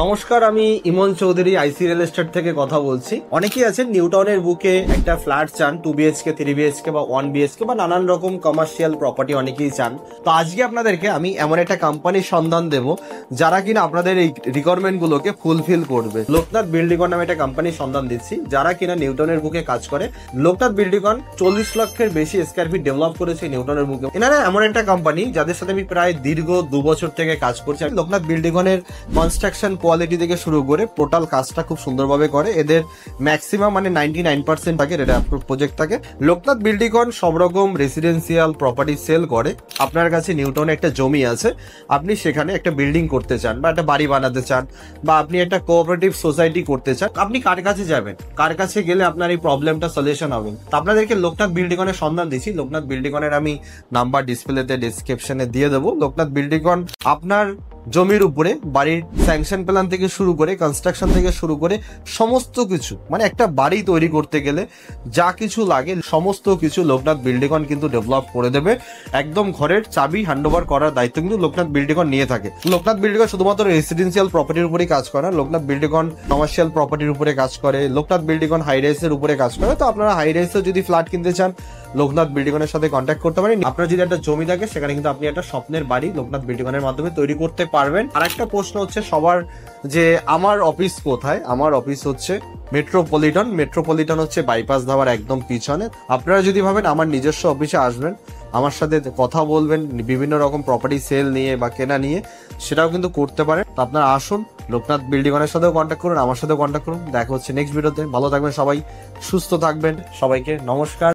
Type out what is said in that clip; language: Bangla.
নমস্কার, আমি ইমন চৌধুরী আইসি রিয়েল এস্টেট থেকে কথা বলছি। অনেকেই আছেন নিউ টাউনের বুকে একটা ফ্ল্যাট চান, 2 বিএইচকে 3 বিএইচকে বা 1 বিএইচকে বা নানান রকম কমার্শিয়াল প্রপার্টি অনেকেই চান। তো আজকে আপনাদেরকে আমি এমন একটা কোম্পানির সন্ধান দেব যারা কিনা আপনাদের এই রিকোয়ারমেন্ট গুলোকে ফুলফিল করবে। লোকনাথ বিল্ডিকন নামে একটা কোম্পানির সন্ধান দিচ্ছি যারা কিনা নিউ টাউনের বুকে কাজ করে। লোকনাথ বিল্ডিকন 40 লক্ষের বেশি স্কয়ার ফিট ডেভেলপ করেছে নিউ টাউনের বুকে। এনারা এমন একটা কোম্পানি যাদের সাথে আমি প্রায় দীর্ঘ 2 বছর থেকে কাজ করছি। লোকনাথ বিল্ডিকনের কনস্ট্রাকশন কোয়ালিটি থেকে শুরু করে টোটাল কাজটা খুব সুন্দরভাবে করে। এদের ম্যাক্সিমাম 99% থাকে রেড অ্যাপ্রুভ প্রজেক্ট থাকে। লোকনাথ বিল্ডিকন সব রকম রেসিডেন্সিয়াল প্রপার্টি সেল করে। আপনার কাছে নিউ টাউনে একটা জমি আছে, আপনি সেখানে একটা বিল্ডিং করতে চান বা একটা বাড়ি বানাতে চান বা আপনি একটা কোঅপারেটিভ সোসাইটি করতে চান, আপনি কার কাছে যাবেন? কার কাছে গেলে আপনার এই প্রবলেমটা সলিউশন হবে? তো আপনাদেরকে লোকনাথ বিল্ডিকনের সন্ধান দিচ্ছি। লোকনাথ বিল্ডিকনের আমি নাম্বার ডিসপ্লেতে ডেসক্রিপশনে দিয়ে দেবো। লোকনাথ বিল্ডিকন আপনার জমির উপরে বাড়ির স্যাংশন প্ল্যান থেকে শুরু করে কনস্ট্রাকশন থেকে শুরু করে সমস্ত কিছু, মানে একটা বাড়ি তৈরি করতে গেলে যা কিছু লাগে সমস্ত কিছু লোকনাথ বিল্ডিকন কিন্তু ডেভেলপ করে দেবে। একদম ঘরের চাবি হ্যান্ডওভার করার দায়িত্ব কিন্তু লোকনাথ বিল্ডিকন নিয়ে থাকে। লোকনাথ বিল্ডিকন শুধুমাত্র রেসিডেন্সিয়াল প্রপার্টির উপরেই কাজ করে না, লোকনাথ বিল্ডিকন কমার্শিয়াল প্রপার্টির উপরে কাজ করে, লোকনাথ বিল্ডিকন হাই রাইসের উপরে কাজ করে। তো আপনারা হাই রাইসে যদি ফ্ল্যাট কিনতে চান লোকনাথ বিল্ডিকনের সাথে কন্ট্যাক্ট করতে পারেন। আপনার যদি একটা জমি থাকে সেখানে কিন্তু আপনি একটা স্বপ্নের বাড়ি লোকনাথ বিল্ডিকনের মাধ্যমে তৈরি করতে পারবেন। আর একটা প্রশ্ন হচ্ছে সবার যে আমার অফিস কোথায়? আমার অফিস হচ্ছে মেট্রোপলিটন। মেট্রোপলিটন হচ্ছে বাইপাস ধাবার একদম পিছনে। আপনারা যদি ভাবেন আমার নিজস্ব অফিসে আসবেন, আমার সাথে কথা বলবেন বিভিন্ন রকম প্রপার্টি সেল নিয়ে বা কেনা নিয়ে, সেটাও কিন্তু করতে পারেন। তো আপনারা আসুন, লোকনাথ বিল্ডিকনের সাথেও কন্ট্যাক্ট করুন, আমার সাথেও কন্ট্যাক্ট করুন। দেখা হচ্ছে নেক্সট ভিডিওতে। ভালো থাকবেন সবাই, সুস্থ থাকবেন। সবাইকে নমস্কার।